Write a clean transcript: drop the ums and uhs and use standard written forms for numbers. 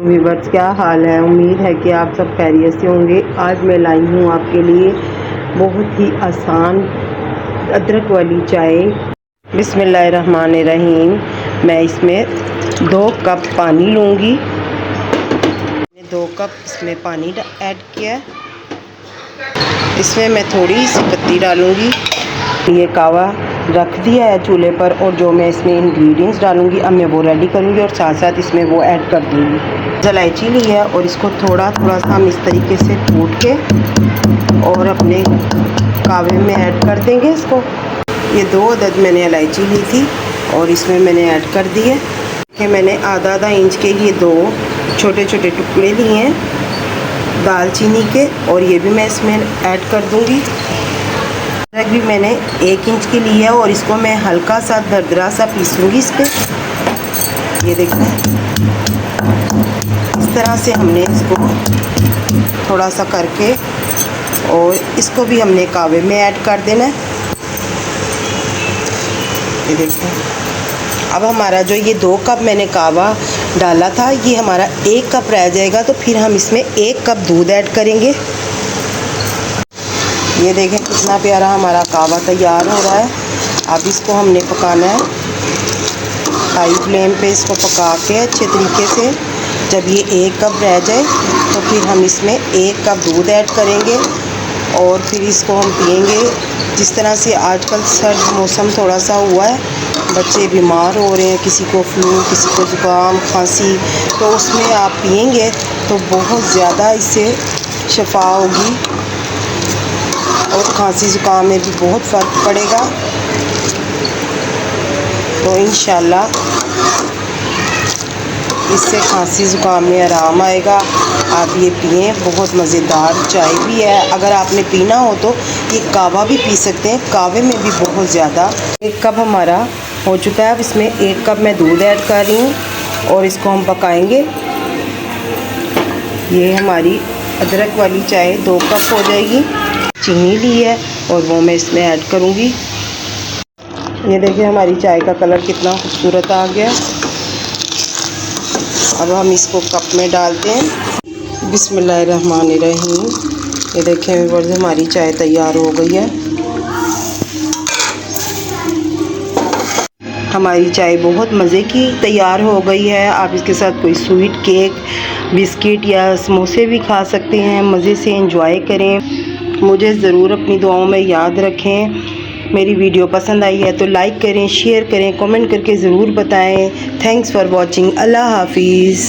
Viewers, क्या हाल है। उम्मीद है कि आप सब खैरियत से होंगे। आज मैं लाई हूँ आपके लिए बहुत ही आसान अदरक वाली चाय। बिस्मिल्लाहिर्रहमानिर्रहीम। मैं इसमें 2 कप पानी लूँगी। 2 कप इसमें पानी ऐड किया। इसमें मैं थोड़ी सी पत्ती डालूँगी। ये कावा रख दिया है चूल्हे पर और जो मैं इसमें इंग्रेडिएंट्स डालूँगी अब मैं वो रेडी करूँगी और साथ साथ इसमें वो ऐड कर दूँगी। इलायची ली है और इसको थोड़ा थोड़ा सा हम इस तरीके से कूट के और अपने कावे में ऐड कर देंगे इसको। ये 2 अदद मैंने इलायची ली थी और इसमें मैंने ऐड कर दी है कि मैंने आधा इंच के ये 2 छोटे छोटे टुकड़े लिए हैं दालचीनी के और ये भी मैं इसमें ऐड कर दूँगी। अदरक भी मैंने 1 इंच की ली है और इसको मैं हल्का सा दरदरा सा पीसूँगी इस पर। ये देखिए इस तरह से हमने इसको थोड़ा सा करके और इसको भी हमने कावे में ऐड कर देना है। ये देखिए अब हमारा जो ये 2 कप मैंने कावा डाला था ये हमारा 1 कप रह जाएगा, तो फिर हम इसमें 1 कप दूध ऐड करेंगे। ये देखें कितना प्यारा हमारा कावा तैयार हो रहा है। अब इसको हमने पकाना है हाई फ्लेम पे। इसको पका के अच्छे तरीके से जब ये 1 कप रह जाए तो फिर हम इसमें 1 कप दूध ऐड करेंगे और फिर इसको हम पियेंगे। जिस तरह से आजकल सर्द मौसम थोड़ा सा हुआ है, बच्चे बीमार हो रहे हैं, किसी को फ्लू, किसी को ज़ुकाम, खांसी, तो उसमें आप पियेंगे तो बहुत ज़्यादा इससे शफा होगी और खांसी ज़ुकाम में भी बहुत फ़र्क पड़ेगा। तो इंशाल्लाह इससे खांसी ज़ुकाम में आराम आएगा। आप ये पिएं, बहुत मज़ेदार चाय भी है। अगर आपने पीना हो तो ये कावा भी पी सकते हैं, कावे में भी बहुत ज़्यादा। 1 कप हमारा हो चुका है। अब इसमें 1 कप मैं दूध ऐड कर रही हूँ और इसको हम पकाएंगे। ये हमारी अदरक वाली चाय 2 कप हो जाएगी। चीनी ली है और वो मैं इसमें ऐड करूँगी। ये देखिए हमारी चाय का कलर कितना खूबसूरत आ गया। अब हम इसको कप में डालते हैं। बिस्मिल्लाहिर्रहमानिर्रहीम। ये देखें व्यूअर्स हमारी चाय तैयार हो गई है। हमारी चाय बहुत मज़े की तैयार हो गई है। आप इसके साथ कोई स्वीट केक, बिस्किट या समोसे भी खा सकते हैं। मज़े से एंजॉय करें। मुझे ज़रूर अपनी दुआओं में याद रखें। मेरी वीडियो पसंद आई है तो लाइक करें, शेयर करें, कमेंट करके ज़रूर बताएं। Thanks for watching. अल्लाह हाफिज़।